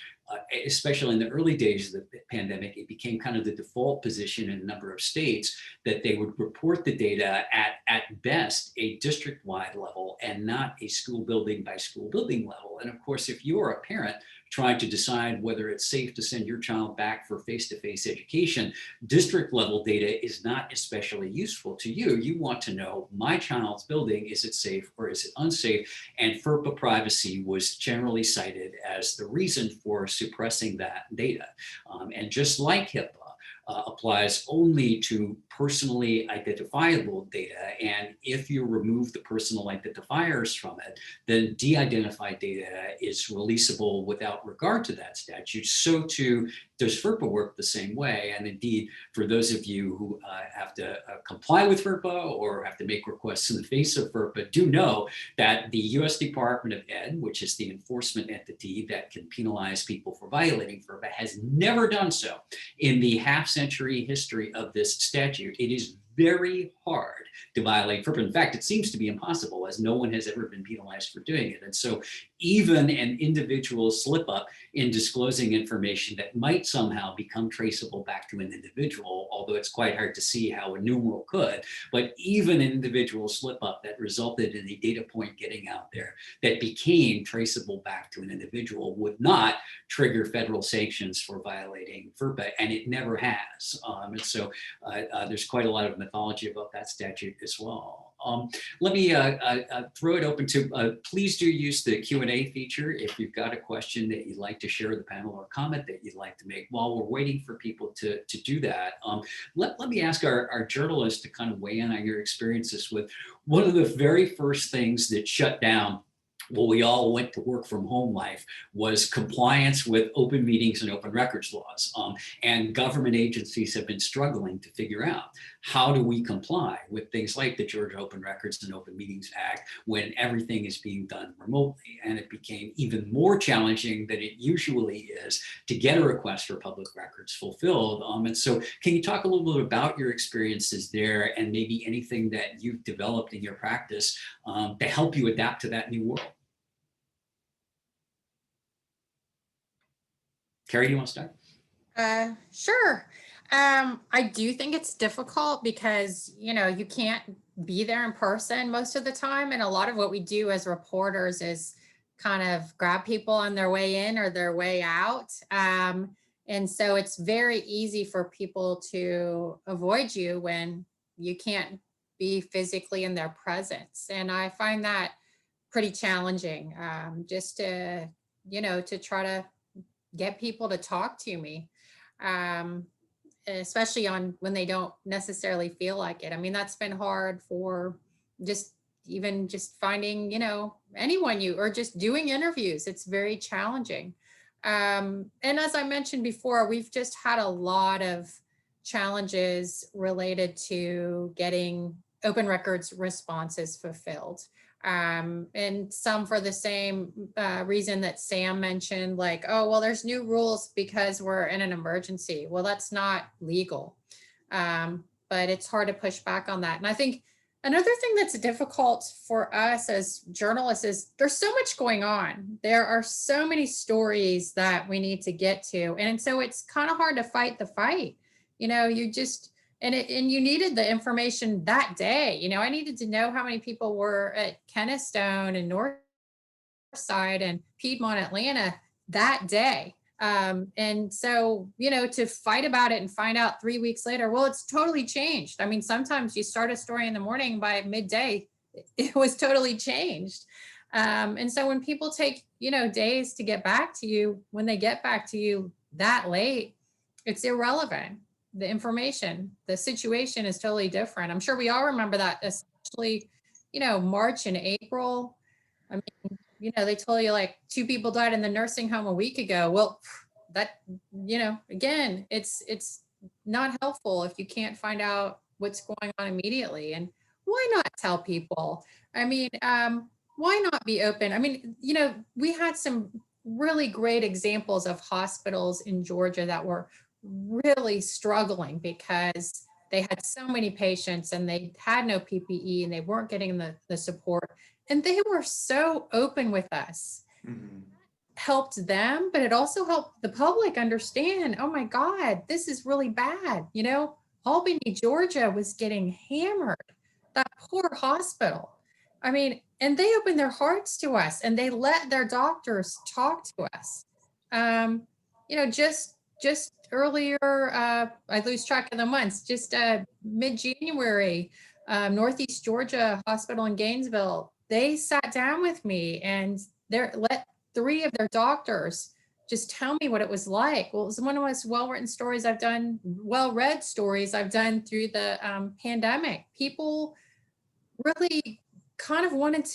especially in the early days of the pandemic, it became kind of the default position in a number of states that they would report the data at best a district-wide level and not a school building by school building level. And of course, if you're a parent trying to decide whether it's safe to send your child back for face-to-face education, district level data is not especially useful to you. You want to know, my child's building, is it safe or is it unsafe? And Ferpa privacy was generally cited as the reason for suppressing that data. And just like HIPAA, applies only to personally identifiable data. And if you remove the personal identifiers from it, then de-identified data is releasable without regard to that statute. So too does Ferpa work the same way. And indeed, for those of you who have to comply with Ferpa or have to make requests in the face of Ferpa, do know that the US Department of Ed, which is the enforcement entity that can penalize people for violating Ferpa, has never done so in the half-century history of this statute. It is very hard to violate Ferpa. In fact, it seems to be impossible, as no one has ever been penalized for doing it. And so even an individual slip up in disclosing information that might somehow become traceable back to an individual, although it's quite hard to see how a numeral could, but even an individual slip up that resulted in a data point getting out there that became traceable back to an individual would not trigger federal sanctions for violating Ferpa, and it never has. And so there's quite a lot of mythology about that statute as well. Let me throw it open to, please do use the Q&A feature if you've got a question that you'd like to share with the panel or comment that you'd like to make. While we're waiting for people to do that, let me ask our journalists to kind of weigh in on your experiences with one of the very first things that shut down well, we all went to work from home life was compliance with open meetings and open records laws. And government agencies have been struggling to figure out, how do we comply with things like the Georgia Open Records and Open Meetings Act when everything is being done remotely? And it became even more challenging than it usually is to get a request for public records fulfilled. And so can you talk a little bit about your experiences there and maybe anything that you've developed in your practice to help you adapt to that new world? Carrie, you want to start? Sure. I do think it's difficult because, you know, you can't be there in person most of the time. And a lot of what we do as reporters is kind of grab people on their way in or their way out. And so it's very easy for people to avoid you when you can't be physically in their presence. And I find that pretty challenging, just to, you know, to try to get people to talk to me, especially on when they don't necessarily feel like it. I mean, that's been hard for just finding, you know, anyone or just doing interviews. It's very challenging. And as I mentioned before, we've just had a lot of challenges related to getting open records responses fulfilled. And some for the same reason that Sam mentioned, like, oh, well, there's new rules because we're in an emergency. Well, that's not legal, but it's hard to push back on that. And I think another thing that's difficult for us as journalists is there's so much going on. There are so many stories that we need to get to. And so it's kind of hard to fight the fight. You know, you just, and you needed the information that day. You know, I needed to know how many people were at Kennestone and Northside and Piedmont, Atlanta that day. And so, you know, to fight about it and find out 3 weeks later, well, it's totally changed. I mean, sometimes you start a story in the morning, by midday, it was totally changed. And so when people take, you know, days to get back to you, when they get back to you that late, it's irrelevant. The information, the situation is totally different. I'm sure we all remember that, especially, you know, March and April. I mean, you know, they told you like 2 people died in the nursing home a week ago. Well, that, you know, again, it's not helpful if you can't find out what's going on immediately. And why not tell people? I mean, why not be open? I mean, you know, we had some really great examples of hospitals in Georgia that were really struggling because they had so many patients and they had no PPE and they weren't getting the support. And they were so open with us. Mm-hmm. Helped them, but it also helped the public understand, oh my God, this is really bad. You know, Albany, Georgia was getting hammered. That poor hospital. I mean, and they opened their hearts to us and they let their doctors talk to us. You know, just earlier, I lose track of the months, just mid-January, Northeast Georgia Hospital in Gainesville, they sat down with me and let 3 of their doctors just tell me what it was like. Well, it was one of the most well-written stories I've done, well-read stories I've done through the pandemic. People really kind of wanted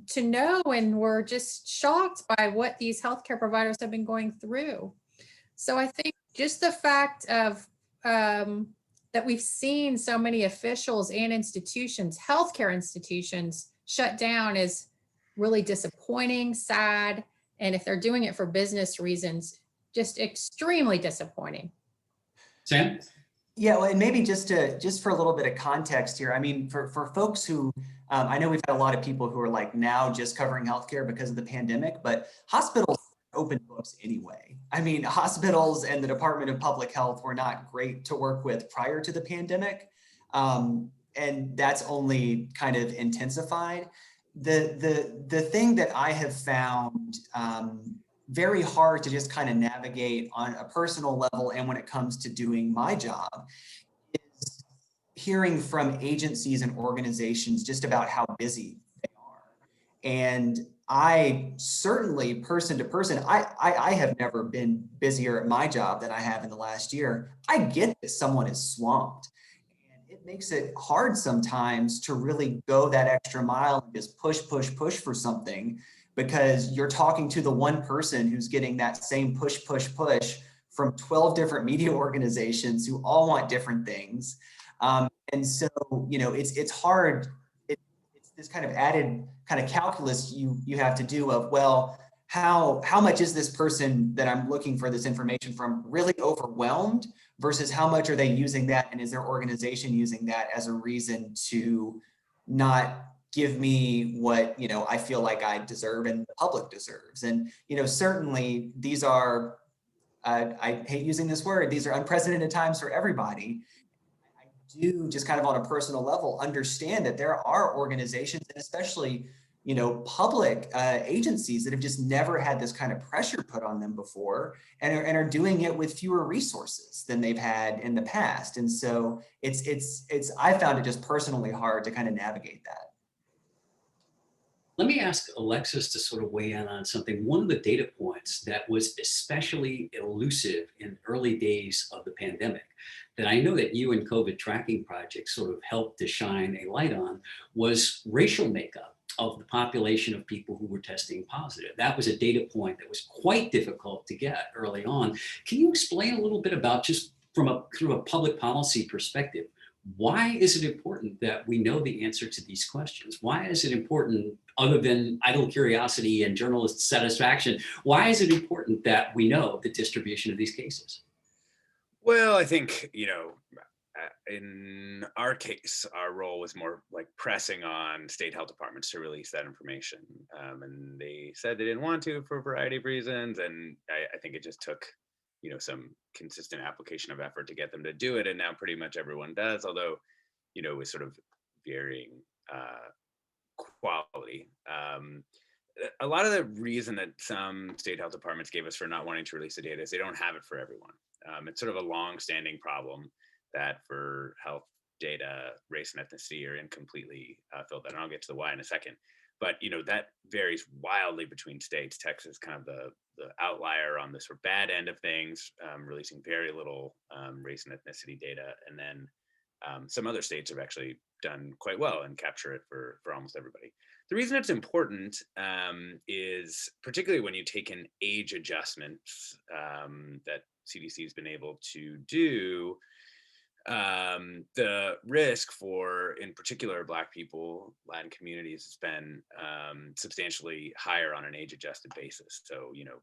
to know and were just shocked by what these healthcare providers have been going through. So I think just the fact of that we've seen so many officials and institutions, healthcare institutions, shut down is really disappointing, sad, and if they're doing it for business reasons, just extremely disappointing. Sam? Yeah, well, and maybe just for a little bit of context here, I mean, for folks who, I know we've had a lot of people who are like now just covering healthcare because of the pandemic, but hospitals open books anyway. I mean, hospitals and the Department of Public Health were not great to work with prior to the pandemic. And that's only kind of intensified. The thing that I have found very hard to just kind of navigate on a personal level and when it comes to doing my job is hearing from agencies and organizations just about how busy they are. And I certainly, person to person, I have never been busier at my job than I have in the last year. I get that someone is swamped. And it makes it hard sometimes to really go that extra mile and just push for something because you're talking to the one person who's getting that same push from 12 different media organizations who all want different things. And so, you know, it's hard. It's this kind of added kind of calculus you have to do of, well, how much is this person that I'm looking for this information from really overwhelmed versus how much are they using that, and is their organization using that as a reason to not give me what, you know, I feel like I deserve and the public deserves. And, you know, certainly these are, I hate using this word, these are unprecedented times for everybody. I do, just kind of on a personal level, understand that there are organizations, and especially, you know, public agencies that have just never had this kind of pressure put on them before, and are doing it with fewer resources than they've had in the past. And so I found it just personally hard to kind of navigate that. Let me ask Alexis to sort of weigh in on something. One of the data points that was especially elusive in early days of the pandemic, that I know that you and COVID tracking projects sort of helped to shine a light on, was racial makeup of the population of people who were testing positive. That was a data point that was quite difficult to get early on. Can you explain a little bit about, just from a public policy perspective, why is it important that we know the answer to these questions? Why is it important, other than idle curiosity and journalist satisfaction, why is it important that we know the distribution of these cases? Well, I think, you know, in our case, our role was more like pressing on state health departments to release that information. And they said they didn't want to for a variety of reasons. And I think it just took, you know, some consistent application of effort to get them to do it. And now pretty much everyone does, although, you know, with sort of varying quality. A lot of the reason that some state health departments gave us for not wanting to release the data is they don't have it for everyone. It's sort of a long-standing problem that for health data, race and ethnicity are incompletely filled out. And I'll get to the why in a second. But, you know, that varies wildly between states. Texas is kind of the outlier on the sort of bad end of things, releasing very little race and ethnicity data. And then some other states have actually done quite well and capture it for almost everybody. The reason it's important is particularly when you take in age adjustments that CDC has been able to do, the risk for, in particular, Black people, Latin communities, has been substantially higher on an age-adjusted basis. So, you know,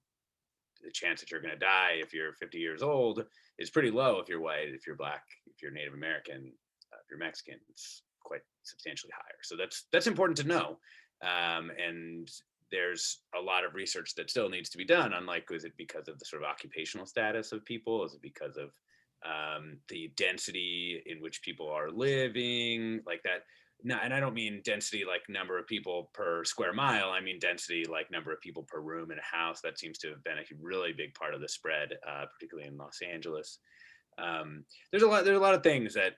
the chance that you're going to die if you're 50 years old is pretty low if you're white, if you're Black, if you're Native American, if you're Mexican, it's quite substantially higher. So that's important to know. And there's a lot of research that still needs to be done. Unlike, is it because of the sort of occupational status of people? Is it because of the density in which people are living, like that? No, and I don't mean density like number of people per square mile. I mean density like number of people per room in a house. That seems to have been a really big part of the spread, particularly in Los Angeles. There's a lot of things that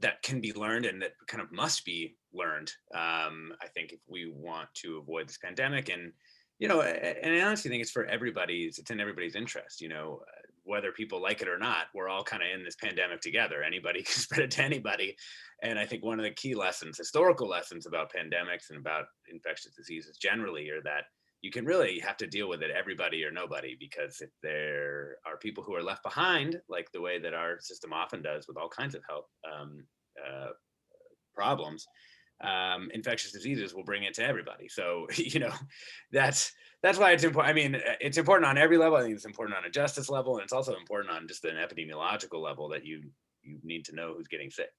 that can be learned and that kind of must be learned. I think if we want to avoid this pandemic, and you know, and I honestly think it's in everybody's interest. You know, whether people like it or not, we're all kind of in this pandemic together. Anybody can spread it to anybody. And I think one of the key lessons, historical lessons about pandemics and about infectious diseases generally, are that you can really have to deal with it everybody or nobody, because if there are people who are left behind, like the way that our system often does with all kinds of health problems, infectious diseases will bring it to everybody. So, you know, that's why it's important. I mean, it's important on every level. I think it's important on a justice level, and it's also important on just an epidemiological level, that you need to know who's getting sick.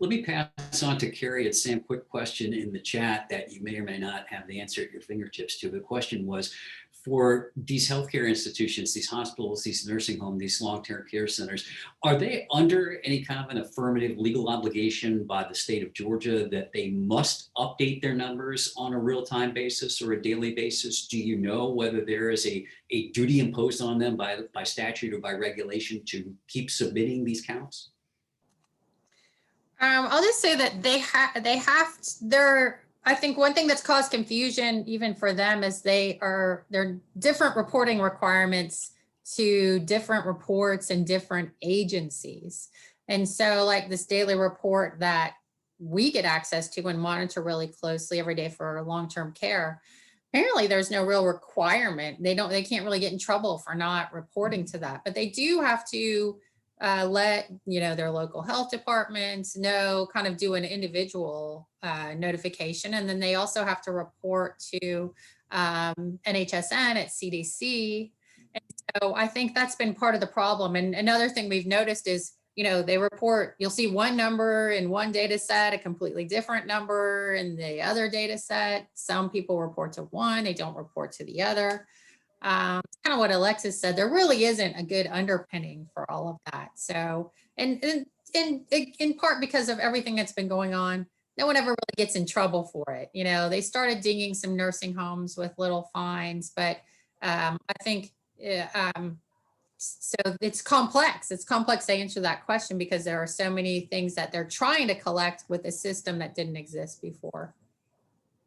Let me pass on to Carrie and Sam. Quick question in the chat that you may or may not have the answer at your fingertips to. The question was, for these healthcare institutions, these hospitals, these nursing homes, these long-term care centers, are they under any kind of an affirmative legal obligation by the state of Georgia that they must update their numbers on a real-time basis or a daily basis? Do you know whether there is a duty imposed on them by statute or by regulation to keep submitting these counts? I'll just say that I think one thing that's caused confusion even for them is there are different reporting requirements to different reports and different agencies. And so like this daily report that we get access to and monitor really closely every day for long-term care, apparently there's no real requirement. They can't really get in trouble for not reporting to that, but they do have to let their local health departments know, kind of do an individual notification, and then they also have to report to NHSN at CDC. And so I think that's been part of the problem. And another thing we've noticed is, they report, you'll see one number in one data set, a completely different number in the other data set. Some people report to one, they don't report to the other. Kind of what Alexis said, there really isn't a good underpinning for all of that. So, and in part because of everything that's been going on, no one ever really gets in trouble for it. They started dinging some nursing homes with little fines, but I think, so it's complex. It's complex to answer that question because there are so many things that they're trying to collect with a system that didn't exist before.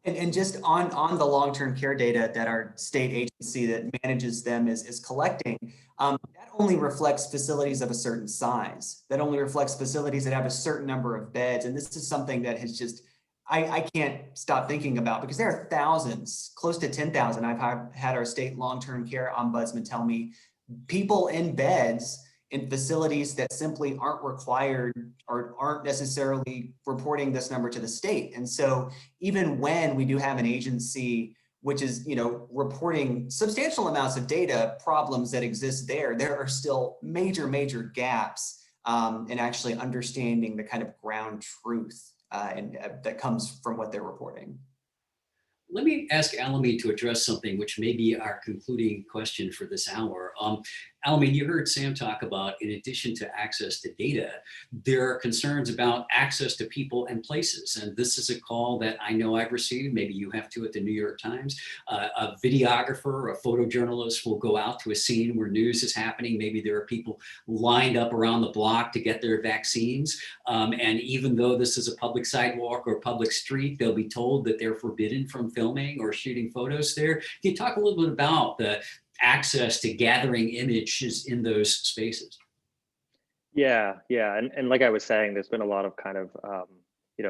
And just on the long-term care data that our state agency that manages them is collecting, that only reflects facilities of a certain size. That only reflects facilities that have a certain number of beds. And this is something that has just, I can't stop thinking about, because there are thousands, close to 10,000. I've had our state long-term care ombudsman tell me, people in beds in facilities that simply aren't required or aren't necessarily reporting this number to the state. And so even when we do have an agency which is, reporting substantial amounts of data, problems that exist there are still major gaps in actually understanding the kind of ground truth that comes from what they're reporting. Let me ask Al-Amyn to address something which may be our concluding question for this hour. Al-Amyn, you heard Sam talk about, in addition to access to data, there are concerns about access to people and places. And this is a call that I know I've received, maybe you have too at the New York Times. A videographer, a photojournalist will go out to a scene where news is happening. Maybe there are people lined up around the block to get their vaccines. And even though this is a public sidewalk or public street, they'll be told that they're forbidden from filming or shooting photos there. Can you talk a little bit about the access to gathering images in those spaces? Yeah. And like I was saying, there's been a lot of kind of,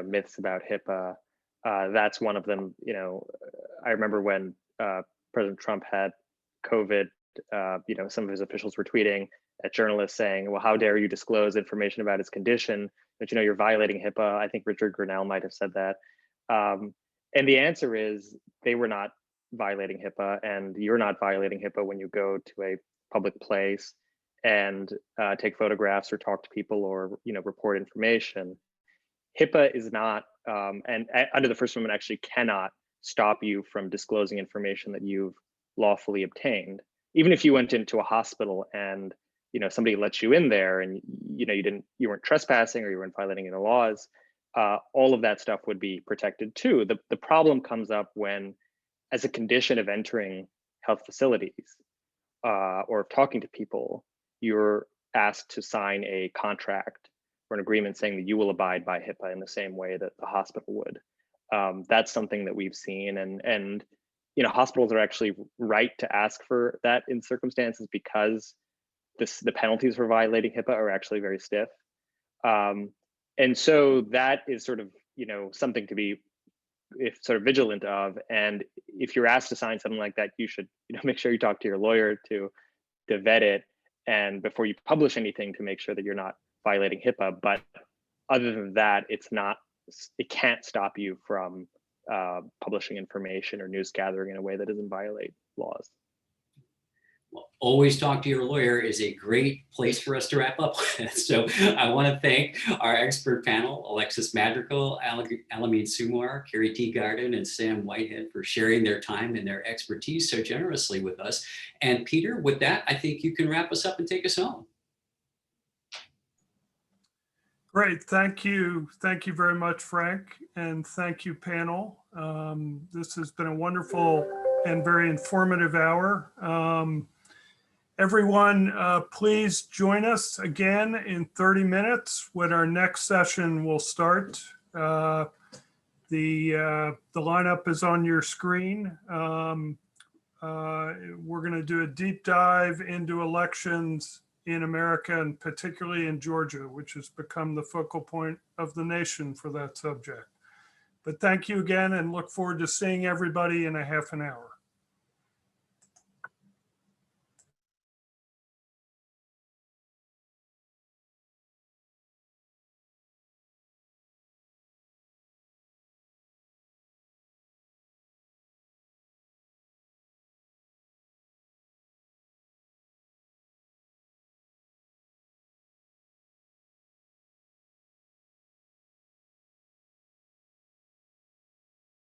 myths about HIPAA. That's one of them. I remember when President Trump had COVID, some of his officials were tweeting at journalists saying, well, how dare you disclose information about his condition? But, you're violating HIPAA. I think Richard Grinnell might have said that. And the answer is they were not violating HIPAA, and you're not violating HIPAA when you go to a public place and take photographs or talk to people or report information. HIPAA is not, and under the First Amendment actually cannot stop you from disclosing information that you've lawfully obtained. Even if you went into a hospital and somebody let you in there and you weren't trespassing or you weren't violating any laws, all of that stuff would be protected too. The problem comes up when, as a condition of entering health facilities or talking to people, you're asked to sign a contract or an agreement saying that you will abide by HIPAA in the same way that the hospital would. That's something that we've seen, and hospitals are actually right to ask for that in circumstances because the penalties for violating HIPAA are actually very stiff. And so that is sort of, something to be vigilant of. And if you're asked to sign something like that, you should, make sure you talk to your lawyer to vet it. And before you publish anything, to make sure that you're not violating HIPAA. But other than that, it can't stop you from publishing information or news gathering in a way that doesn't violate laws. Well, always talk to your lawyer is a great place for us to wrap up with. So I want to thank our expert panel, Alexis Madrigal, Al-Amyn Sumar, Carrie Tigardin, and Sam Whitehead for sharing their time and their expertise so generously with us. And Peter, with that, I think you can wrap us up and take us home. Great, thank you. Thank you very much, Frank, and thank you, panel. This has been a wonderful and very informative hour. Everyone, please join us again in 30 minutes when our next session will start. The lineup is on your screen. We're going to do a deep dive into elections in America and particularly in Georgia, which has become the focal point of the nation for that subject. But thank you again and look forward to seeing everybody in a half an hour.